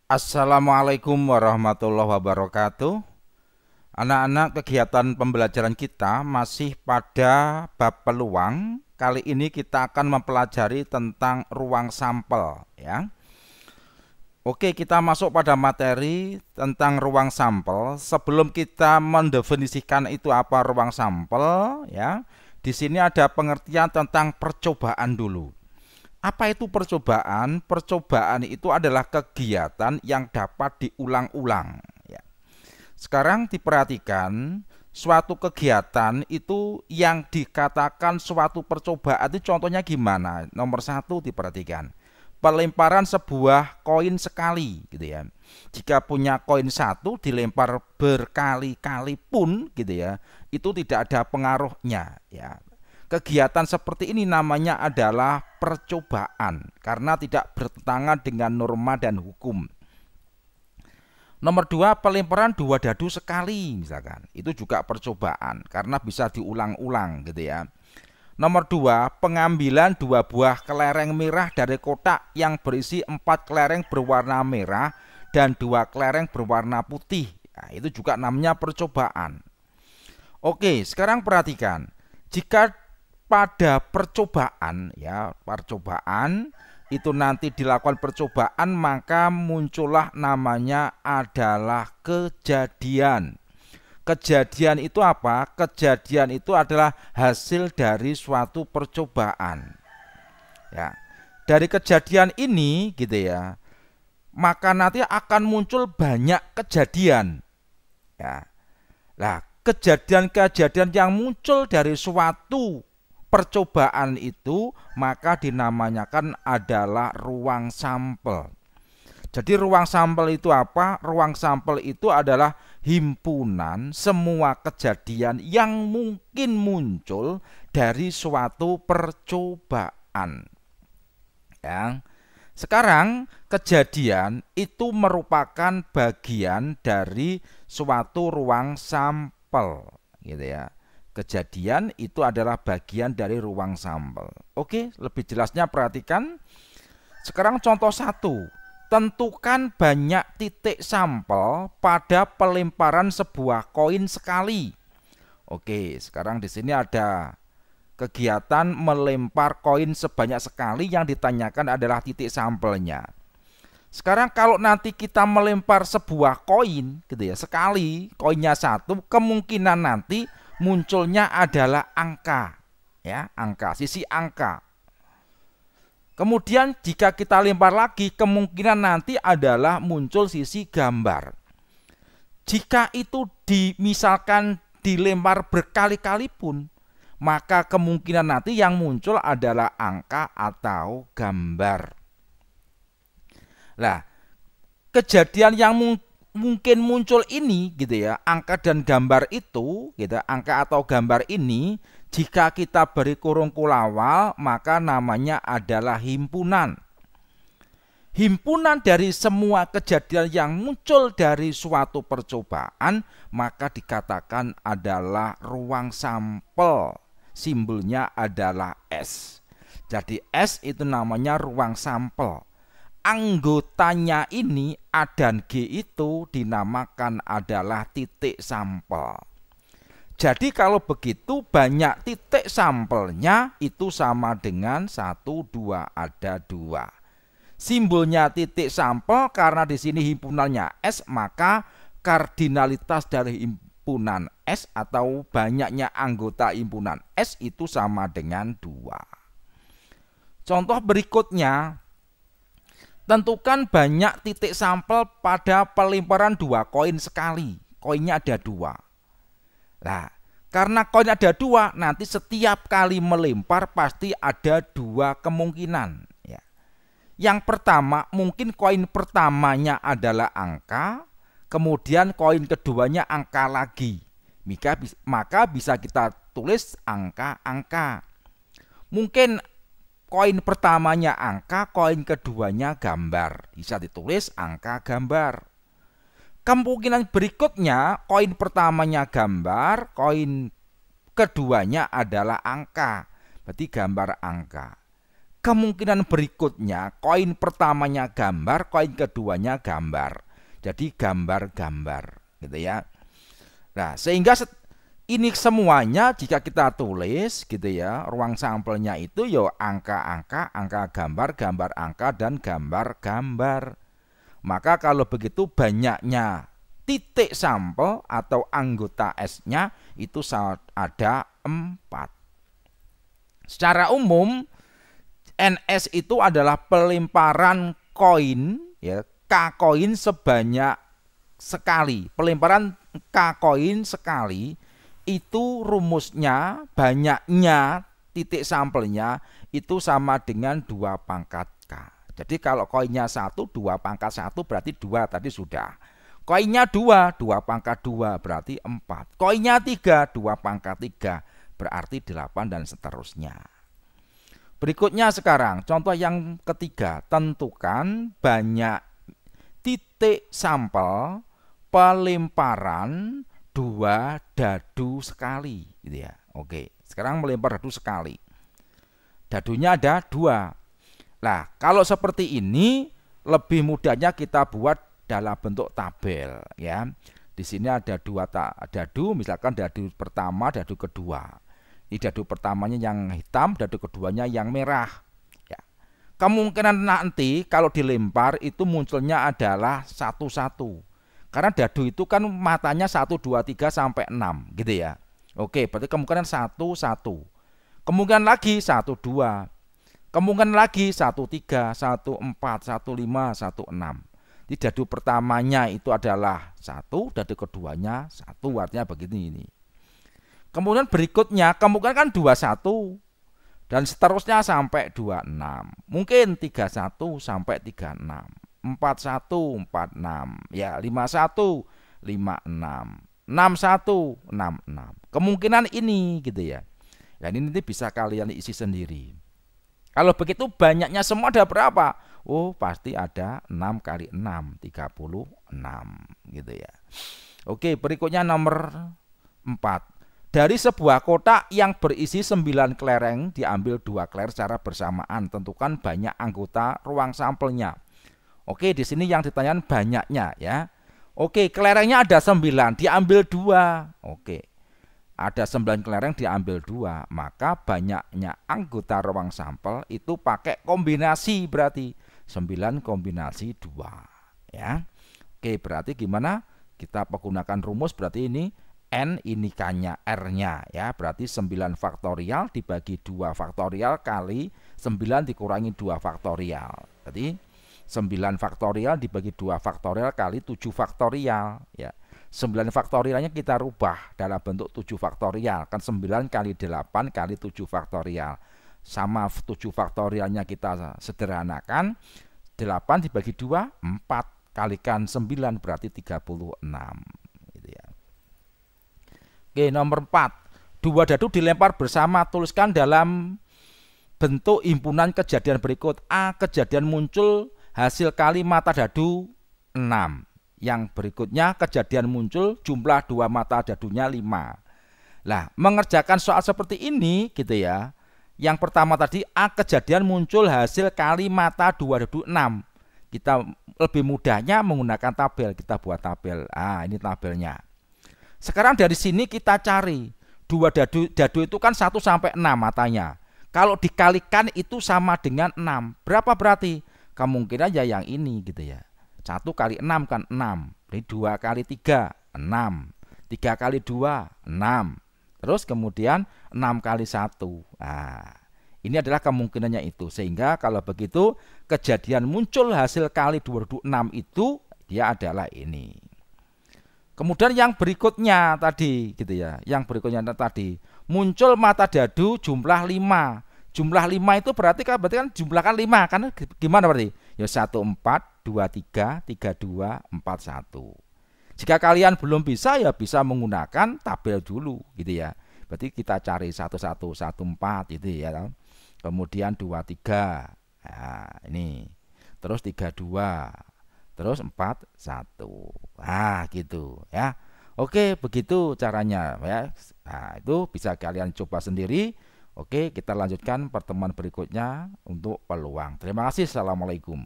Assalamualaikum warahmatullahi wabarakatuh. Anak-anak, kegiatan pembelajaran kita masih pada bab peluang. Kali ini kita akan mempelajari tentang ruang sampel, ya. Oke, kita masuk pada materi tentang ruang sampel. Sebelum kita mendefinisikan itu apa ruang sampel, ya. Di sini ada pengertian tentang percobaan dulu. Apa itu percobaan? Percobaan itu adalah kegiatan yang dapat diulang-ulang, ya. Sekarang diperhatikan, suatu kegiatan itu yang dikatakan suatu percobaan itu contohnya gimana? Nomor satu diperhatikan, pelemparan sebuah koin sekali, gitu ya. Jika punya koin satu dilempar berkali-kali pun, gitu ya, itu tidak ada pengaruhnya, ya. Kegiatan seperti ini namanya adalah percobaan karena tidak bertentangan dengan norma dan hukum. Nomor dua, pelemparan dua dadu sekali misalkan, itu juga percobaan karena bisa diulang-ulang, gitu ya. Nomor dua, pengambilan dua buah kelereng merah dari kotak yang berisi 4 kelereng berwarna merah dan 2 kelereng berwarna putih. Nah, itu juga namanya percobaan. Oke, sekarang perhatikan. Jika pada percobaan, ya, percobaan itu nanti dilakukan percobaan, maka muncullah namanya adalah kejadian. Kejadian itu apa? Kejadian itu adalah hasil dari suatu percobaan, ya. Dari kejadian ini, gitu ya, maka nanti akan muncul banyak kejadian, ya. Nah, kejadian-kejadian yang muncul dari suatu percobaan itu maka dinamakan adalah ruang sampel. Jadi ruang sampel itu apa? Ruang sampel itu adalah himpunan semua kejadian yang mungkin muncul dari suatu percobaan, ya. Sekarang kejadian itu merupakan bagian dari suatu ruang sampel, gitu ya. Kejadian itu adalah bagian dari ruang sampel. Oke, lebih jelasnya perhatikan. Sekarang contoh satu. Tentukan banyak titik sampel pada pelemparan sebuah koin sekali. Oke, sekarang di sini ada kegiatan melempar koin sebanyak sekali, yang ditanyakan adalah titik sampelnya. Sekarang kalau nanti kita melempar sebuah koin, gitu ya, sekali, koinnya satu, kemungkinan nanti munculnya adalah angka, ya, angka, sisi angka. Kemudian jika kita lempar lagi, kemungkinan nanti adalah muncul sisi gambar. Jika itu misalkan dilempar berkali-kali pun, maka kemungkinan nanti yang muncul adalah angka atau gambar. Nah, kejadian yang mungkin muncul ini, gitu ya, angka dan gambar itu, gitu, angka atau gambar ini, jika kita beri kurung kulawal, maka namanya adalah himpunan. Himpunan dari semua kejadian yang muncul dari suatu percobaan, maka dikatakan adalah ruang sampel. Simbolnya adalah S. Jadi S itu namanya ruang sampel. Anggotanya ini A dan G itu dinamakan adalah titik sampel. Jadi kalau begitu banyak titik sampelnya itu sama dengan 1, 2, ada 2. Simbolnya titik sampel karena di sini himpunannya S, maka kardinalitas dari himpunan S atau banyaknya anggota himpunan S itu sama dengan 2. Contoh berikutnya, tentukan banyak titik sampel pada pelemparan 2 koin sekali. Koinnya ada 2. Nah, karena koin ada 2, nanti setiap kali melempar pasti ada 2 kemungkinan, ya. Yang pertama, mungkin koin pertamanya adalah angka, kemudian koin keduanya angka lagi. Maka bisa kita tulis angka-angka. Mungkin koin pertamanya angka, koin keduanya gambar. Bisa ditulis angka gambar. Kemungkinan berikutnya, koin pertamanya gambar, koin keduanya adalah angka. Berarti gambar angka. kemungkinan berikutnya koin pertamanya gambar, koin keduanya gambar. Jadi gambar-gambar gitu ya. Nah, sehingga ini semuanya jika kita tulis gitu ya, ruang sampelnya itu yo angka-angka, angka gambar, gambar angka dan gambar-gambar. Maka kalau begitu banyaknya titik sampel atau anggota S-nya itu ada 4. Secara umum NS itu adalah pelemparan koin ya, K koin sebanyak sekali. Pelemparan K koin sekali itu rumusnya banyaknya titik sampelnya itu sama dengan 2 pangkat K. Jadi kalau koinnya 1, 2 pangkat 1 berarti 2 tadi sudah. Koinnya 2, 2 pangkat 2 berarti 4. Koinnya 3, 2 pangkat 3 berarti 8 dan seterusnya. Berikutnya sekarang contoh yang ketiga, tentukan banyak titik sampel pelemparan 2 dadu sekali gitu ya. Oke, sekarang melempar dadu sekali. Dadunya ada 2. Nah, kalau seperti ini lebih mudahnya kita buat dalam bentuk tabel ya. Di sini ada 2 dadu, misalkan dadu pertama, dadu kedua. Ini dadu pertamanya yang hitam, dadu keduanya yang merah. Ya. Kemungkinan nanti kalau dilempar itu munculnya adalah 1-1. Karena dadu itu kan matanya 1, 2, 3 sampai 6 gitu ya. Oke, berarti kemungkinan 1-1. Kemungkinan lagi 1-2. Kemungkinan lagi 1-3, 1-4, 1-5, 1-6. Di dadu pertamanya itu adalah 1, dadu keduanya 1, artinya begini ini. Kemudian berikutnya kemungkinan kan 2-1 dan seterusnya sampai 2-6. Mungkin 3-1 sampai 3-6. 4-1, 4-6. Ya, 5-1, 5-6. 6-1, 6-6. Kemungkinan ini gitu ya. Dan ini nanti bisa kalian isi sendiri. Kalau begitu banyaknya semua ada berapa? Oh, pasti ada 6 kali 6, 36 gitu ya. Oke, berikutnya nomor 4. Dari sebuah kotak yang berisi 9 kelereng diambil 2 keler secara bersamaan. Tentukan banyak anggota ruang sampelnya. Oke, di sini yang ditanyakan banyaknya ya. Oke, kelerengnya ada 9, diambil 2. Oke. Ada 9 kelereng diambil 2, maka banyaknya anggota ruang sampel itu pakai kombinasi berarti 9 kombinasi 2 ya. Oke, berarti gimana? Kita menggunakan rumus berarti ini N ini K-nya R-nya ya, berarti 9 faktorial dibagi 2 faktorial kali 9 dikurangi 2 faktorial. Jadi 9 faktorial dibagi 2 faktorial kali 7 faktorial ya. 9 faktorialnya kita rubah dalam bentuk 7 faktorial. Kan 9 kali 8 kali 7 faktorial. Sama 7 faktorialnya kita sederhanakan. 8 dibagi 2, 4. Kalikan 9 berarti 36. Gitu ya. Oke, nomor 4. 2 dadu dilempar bersama. Tuliskan dalam bentuk himpunan kejadian berikut. A. Kejadian muncul hasil kali mata dadu 6. Yang berikutnya kejadian muncul jumlah 2 mata dadunya 5. Lah, mengerjakan soal seperti ini gitu ya. Yang pertama tadi A kejadian muncul hasil kali mata 2 dadu 6. Kita lebih mudahnya menggunakan tabel, kita buat tabel. Ah, ini tabelnya. Sekarang dari sini kita cari 2 dadu itu kan 1 sampai 6 matanya. Kalau dikalikan itu sama dengan 6. Berapa berarti? Kemungkinan ya yang ini gitu ya. 1 kali 6 kan 6. Jadi 2 kali 3, 6. 3 kali 2, 6. Terus kemudian 6 kali 1. Nah, ini adalah kemungkinannya itu. Sehingga kalau begitu kejadian muncul hasil kali 26 itu dia adalah ini. Kemudian yang berikutnya tadi gitu ya. Yang berikutnya tadi muncul mata dadu jumlah 5. Jumlah 5 itu berarti kan jumlah kan 5 kan gimana berarti? Ya 1 4 2 3 3 2 4 1. Jika kalian belum bisa ya bisa menggunakan tabel dulu gitu ya. Berarti kita cari 1 1 1 4 itu ya. Kemudian 2 3. Nah, ini. Terus 3 2. Terus 4 1. Nah, gitu ya. Oke, begitu caranya ya. Nah, itu bisa kalian coba sendiri Oke, kita lanjutkan pertemuan berikutnya untuk peluang. Terima kasih. Assalamualaikum.